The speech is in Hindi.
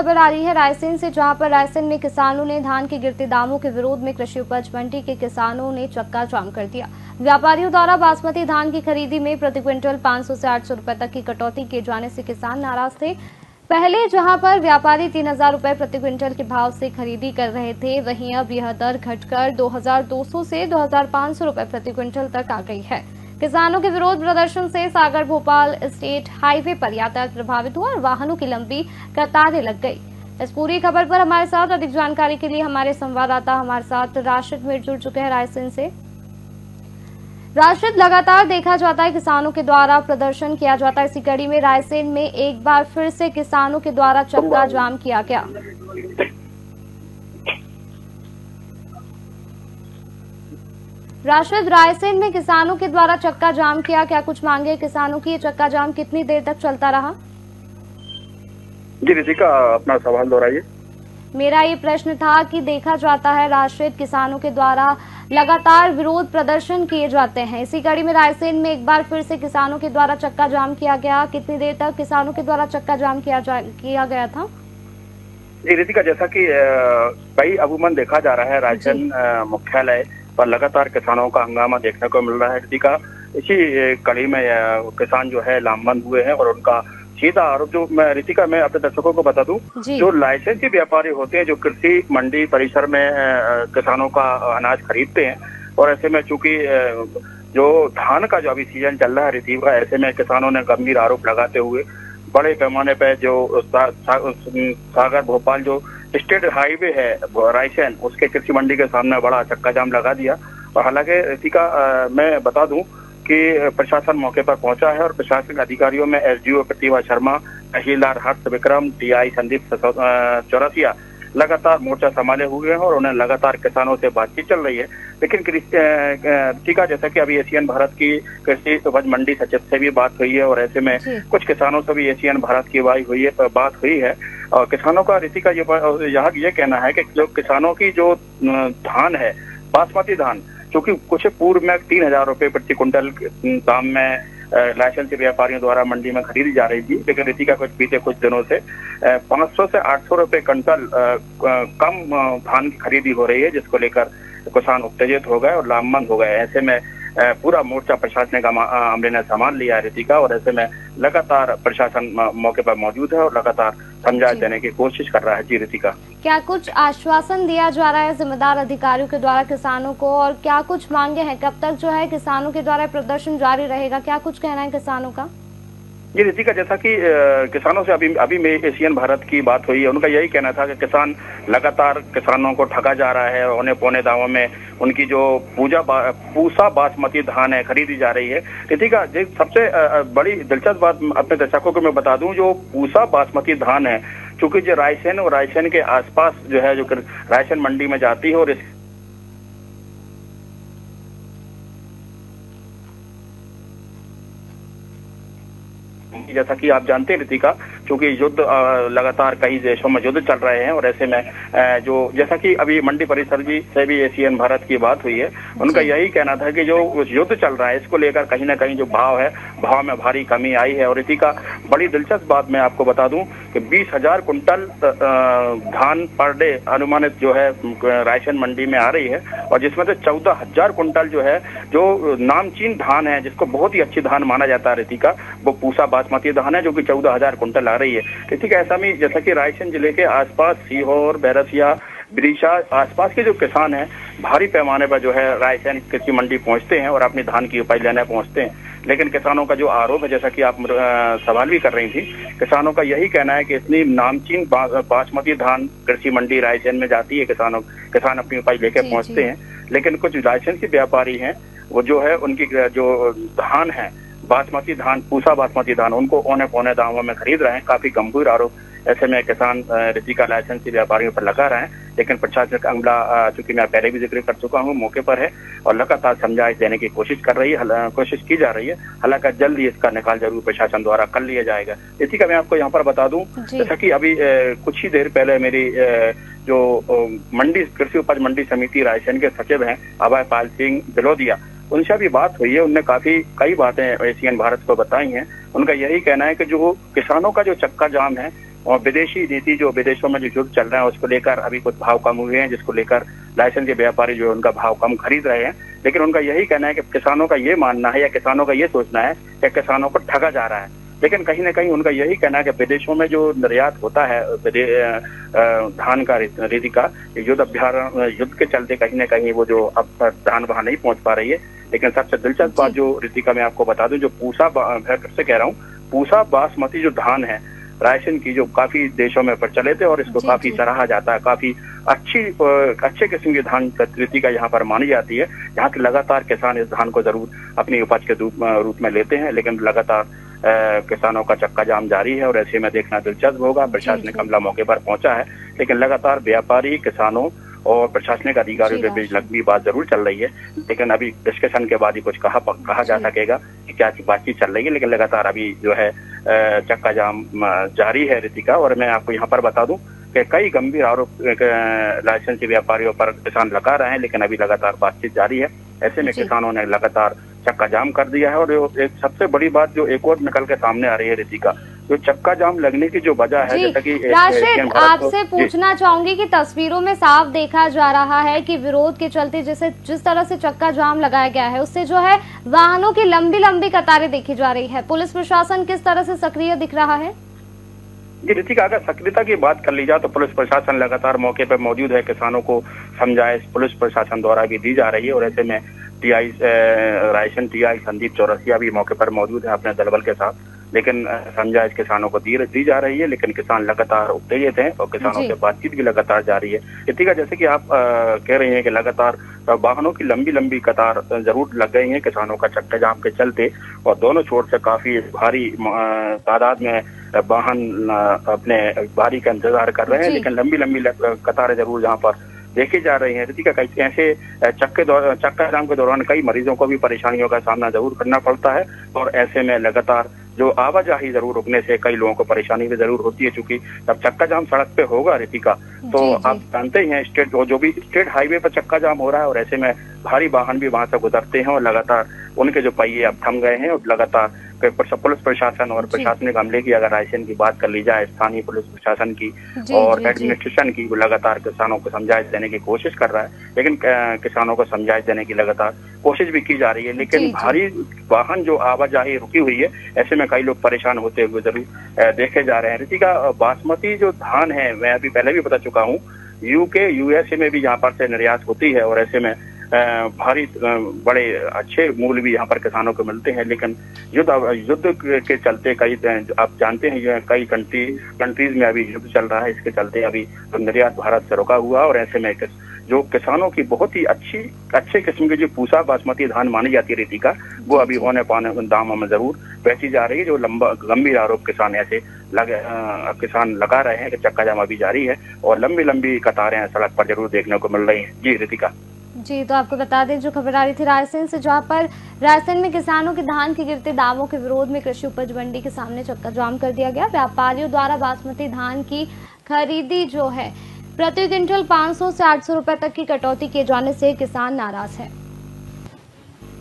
खबर आ रही है रायसेन से, जहां पर रायसेन में किसानों ने धान के गिरते दामों के विरोध में कृषि उपज मंडी के किसानों ने चक्का जाम कर दिया। व्यापारियों द्वारा बासमती धान की खरीदी में प्रति क्विंटल 500 से 800 रुपए तक की कटौती किए जाने से किसान नाराज थे। पहले जहां पर व्यापारी 3000 रुपए प्रति क्विंटल के भाव से खरीदी कर रहे थे, वहीं अब यह दर घटकर 2200 से 2500 रुपए प्रति क्विंटल तक आ गई है। किसानों के विरोध प्रदर्शन से सागर भोपाल स्टेट हाईवे पर यातायात प्रभावित हुआ और वाहनों की लंबी कतारें लग गई। इस पूरी खबर पर हमारे साथ अधिक जानकारी के लिए हमारे संवाददाता हमारे साथ राशिद मिर जुड़ चुके हैं रायसेन से। राशिद, लगातार देखा जाता है किसानों के द्वारा प्रदर्शन किया जाता है, इसी कड़ी में रायसेन में एक बार फिर से किसानों के द्वारा चक्का जाम किया गया। राशिद, रायसेन में किसानों के द्वारा चक्का जाम किया, क्या कुछ मांगे किसानों की? ये चक्का जाम कितनी देर तक चलता रहा? जी रितिका, अपना सवाल दोहराइए। मेरा ये प्रश्न था कि देखा जाता है राशिद, किसानों के द्वारा लगातार विरोध प्रदर्शन किए जाते हैं, इसी कड़ी में रायसेन में एक बार फिर से किसानों के द्वारा चक्का जाम किया गया। कितनी देर तक किसानों के द्वारा चक्का जाम किया गया था? जी रितिका, जैसा कि कई अमूमन देखा जा रहा है रायसेन मुख्यालय पर लगातार किसानों का हंगामा देखने को मिल रहा है रितिका। इसी कड़ी में किसान जो है लामबंद हुए हैं और उनका सीधा आरोप जो मैं अपने दर्शकों को बता दूं, जो लाइसेंसी व्यापारी होते हैं जो कृषि मंडी परिसर में किसानों का अनाज खरीदते हैं, और ऐसे में चूंकि जो धान का जो अभी सीजन चल रहा है रितिका, ऐसे में किसानों ने गंभीर आरोप लगाते हुए बड़े पैमाने पर जो सागर भोपाल जो स्टेट हाईवे है रायसेन, उसके कृषि मंडी के सामने बड़ा चक्का जाम लगा दिया। और हालांकि रितिका मैं बता दूं कि प्रशासन मौके पर पहुंचा है और प्रशासनिक अधिकारियों में एसडीओ प्रतिभा शर्मा, तहसीलदार हर्ष विक्रम, टीआई संदीप चौरसिया लगातार मोर्चा संभाले हुए हैं और उन्हें लगातार किसानों से बातचीत चल रही है। लेकिन रितिका, जैसा कि अभी एशियन भारत की कृषि उपज मंडी सचिव से भी बात हुई है और ऐसे में कुछ किसानों से भी एशियन भारत की बात हुई है। और किसानों का रितिका ये कहना है कि जो किसानों की जो धान है बासमती धान, क्योंकि कुछ पूर्व में 3000 रुपए प्रति क्विंटल दाम में लाइसेंसी व्यापारियों द्वारा मंडी में खरीदी जा रही थी, लेकिन रितिका बीते कुछ दिनों से 500 से 800 रुपए क्विंटल कम धान की खरीदी हो रही है, जिसको लेकर किसान उत्तेजित हो गए और लामबंद हो गए। ऐसे में पूरा मोर्चा प्रशासनिक अमले ने संभाल लिया है रितिका, और ऐसे में लगातार प्रशासन मौके पर मौजूद है और लगातार समझाइश देने की कोशिश कर रहा है। जी रितिका, क्या कुछ आश्वासन दिया जा रहा है जिम्मेदार अधिकारियों के द्वारा किसानों को, और क्या कुछ मांगे हैं? कब तक जो है किसानों के द्वारा प्रदर्शन जारी रहेगा? क्या कुछ कहना है किसानों का? जी रितिका, जैसा कि किसानों से अभी में एशियन भारत की बात हुई है, उनका यही कहना था कि किसान लगातार किसानों को ठगा जा रहा है, औने पौने दामों में उनकी जो पूसा बासमती धान है खरीदी जा रही है। रितिका, सबसे बड़ी दिलचस्प बात अपने दर्शकों को मैं बता दूं, जो पूसा बासमती धान है, चूंकि जो रायसेन और रायसेन के आसपास जो है जो रायसेन मंडी में जाती है, और जैसा कि आप जानते हैं रितिका, क्योंकि युद्ध लगातार कई देशों में युद्ध चल रहे हैं, और ऐसे में जो जैसा कि अभी मंडी परिसर जी से भी एशियन भारत की बात हुई है, उनका यही कहना था कि जो युद्ध चल रहा है इसको लेकर कहीं ना कहीं जो भाव है, भाव में भारी कमी आई है। और रितिका, बड़ी दिलचस्प बात मैं आपको बता दूं कि 20,000 कुंटल धान पर डे अनुमानित जो है रायसेन मंडी में आ रही है, और जिसमें से 14,000 कुंटल जो है जो नामचीन धान है, जिसको बहुत ही अच्छी धान माना जाता है रितिका, वो पूसा बासमती धान है, जो कि 14,000 कुंटल आ रही है। रितिका, ऐसा में जैसा कि रायसेन जिले के आसपास सीहोर, बैरसिया, विदिशा आसपास के जो किसान हैं भारी पैमाने पर जो है रायसेन कृषि मंडी पहुंचते हैं और अपनी धान की उपज लेने पहुंचते हैं। लेकिन किसानों का जो आरोप है, जैसा कि आप सवाल भी कर रही थी, किसानों का यही कहना है कि इतनी नामचीन बासमती धान कृषि मंडी रायसेन में जाती है, किसान अपनी उपज लेके पहुंचते हैं, लेकिन कुछ लाइसेंसी व्यापारी हैं वो जो है उनकी जो धान है बासमती धान, पूसा बासमती धान, उनको औने पौने दामों में खरीद रहे हैं। काफी गंभीर आरोप ऐसे में किसान रितिका लाइसेंसी व्यापारियों पर लगा रहे हैं, लेकिन प्रशासनिक अमला, चूंकि मैं पहले भी जिक्र कर चुका हूं, मौके पर है और लगातार समझाइश देने की कोशिश की जा रही है। हालांकि जल्द ही इसका निकाल जरूर प्रशासन द्वारा कर लिया जाएगा। रितिका, मैं आपको यहाँ पर बता दूं, जैसा कि अभी कुछ ही देर पहले मेरी जो मंडी कृषि उपज मंडी समिति रायसेन के सचिव हैं अभय पाल सिंह बिलोदिया, उनसे भी बात हुई है। उनने कई बातें एशियन भारत को बताई हैं। उनका यही कहना है कि जो किसानों का जो चक्का जाम है और विदेशी नीति जो विदेशों में जो युद्ध चल रहा है उसको लेकर अभी कुछ भाव कम हुए हैं, जिसको लेकर लाइसेंस के व्यापारी जो है उनका भाव कम खरीद रहे हैं। लेकिन उनका यही कहना है कि किसानों का ये मानना है या किसानों का ये सोचना है कि किसानों को ठगा जा रहा है। लेकिन कहीं ना कहीं उनका यही कहना है कि विदेशों में जो निर्यात होता है धान का रेती का युद्ध के चलते कहीं ना कहीं वो जो अब धान वहां नहीं पहुंच पा रही है। लेकिन सबसे दिलचस्प बात जो रितिका मैं आपको बता दूं, जो पूसा फिर से कह रहा हूँ, पूसा बासमती जो धान है रायसेन की, जो काफी देशों में प्रचलित है और इसको काफी सराहा जाता है, काफी अच्छे किस्म की धान रितिका यहाँ पर मानी जाती है। यहाँ के लगातार किसान इस धान को जरूर अपनी उपज के रूप में लेते हैं, लेकिन लगातार किसानों का चक्का जाम जारी है और ऐसे में देखना दिलचस्प होगा। प्रशासनिक अमला मौके पर पहुंचा है, लेकिन लगातार व्यापारी, किसानों और प्रशासनिक अधिकारियों के बीच लंबी बात जरूर चल रही है। लेकिन अभी डिस्कशन के बाद ही कुछ कहा जा सकेगा कि क्या बातचीत चल रही है। लेकिन लगातार अभी जो है चक्का जाम जारी है रितिका। और मैं आपको यहाँ पर बता दूं कि कई गंभीर आरोप लाइसेंसी व्यापारियों पर किसान लगा रहे हैं, लेकिन अभी लगातार बातचीत जारी है। ऐसे में किसानों ने लगातार चक्का जाम कर दिया है। और एक सबसे बड़ी बात जो एक और निकल के सामने आ रही है रितिका, जो चक्का जाम लगने की जो वजह है, जैसा कि राशिद, आपसे पूछना चाहूंगी कि तस्वीरों में साफ देखा जा रहा है कि विरोध के चलते जिस तरह से चक्का जाम लगाया गया है उससे जो है वाहनों की लंबी लंबी कतारें देखी जा रही है। पुलिस प्रशासन किस तरह से सक्रिय दिख रहा है? जी रितिका, अगर सक्रियता की बात कर ली जाए तो पुलिस प्रशासन लगातार मौके पर मौजूद है। किसानों को समझाइश पुलिस प्रशासन द्वारा भी दी जा रही है। और ऐसे में रायसेन टीआई संदीप चौरसिया भी मौके पर मौजूद है अपने दलबल के साथ। लेकिन समझाइश किसानों को दी जा रही है, लेकिन किसान लगातार उत्तेजित हैं और किसानों से बातचीत भी लगातार जारी है। रितिका, जैसे कि आप कह रही हैं कि लगातार वाहनों की लंबी लंबी कतार जरूर लग गई है किसानों का चक्का जाम के चलते। और दोनों छोर से काफी भारी तादाद में वाहन अपने बारी का इंतजार कर रहे हैं, लेकिन लंबी लंबी कतारें जरूर यहाँ पर देखी जा रही है। रितिका, ऐसे चक्का जाम के दौरान कई मरीजों को भी परेशानियों का सामना जरूर करना पड़ता है। और ऐसे में लगातार जो आवाजाही जरूर रुकने से कई लोगों को परेशानी भी जरूर होती है, क्योंकि जब चक्का जाम सड़क पे होगा रितिका, तो आप जानते ही हैं जो भी स्टेट हाईवे पर चक्का जाम हो रहा है और ऐसे में भारी वाहन भी वहां से गुजरते हैं और लगातार उनके जो पहिए अब थम गए हैं। और लगातार पुलिस प्रशासन और प्रशासनिक अमले की अगर रायसेन की बात कर ली जाए, स्थानीय पुलिस प्रशासन की और एडमिनिस्ट्रेशन की, वो लगातार किसानों को समझाइश देने की कोशिश कर रहा है। लेकिन किसानों को समझाइश देने की लगातार कोशिश भी की जा रही है, लेकिन भारी वाहन जो आवाजाही रुकी हुई है, ऐसे में कई लोग परेशान होते हुए जरूर देखे जा रहे हैं। रितिका, बासमती जो धान है, मैं अभी पहले भी बता चुका हूँ, यूके यूएसए में भी यहाँ पर से निर्यात होती है और ऐसे में भारी बड़े अच्छे मूल्य भी यहाँ पर किसानों को मिलते हैं। लेकिन युद्ध के चलते कई, आप जानते हैं कई कंट्रीज में अभी युद्ध चल रहा है, इसके चलते अभी निर्यात भारत से रुका हुआ। और ऐसे में जो किसानों की बहुत ही अच्छे किस्म की जो पूसा बासमती धान मानी जाती है रितिका, वो अभी होने पाने दामों में जरूर बेची जा रही है। जो गंभीर आरोप किसान किसान लगा रहे हैं कि चक्का जाम अभी जारी है और लंबी लंबी कतारें सड़क पर जरूर देखने को मिल रही है। जी रितिका। जी, तो आपको बता दें जो खबर आ रही थी रायसेन से, जहां पर रायसेन में किसानों के धान के गिरते दामों के विरोध में कृषि उपज मंडी के सामने चक्का जाम कर दिया गया। व्यापारियों द्वारा बासमती धान की खरीदी जो है प्रति क्विंटल 500 से 800 रुपए तक की कटौती किए जाने से किसान नाराज है।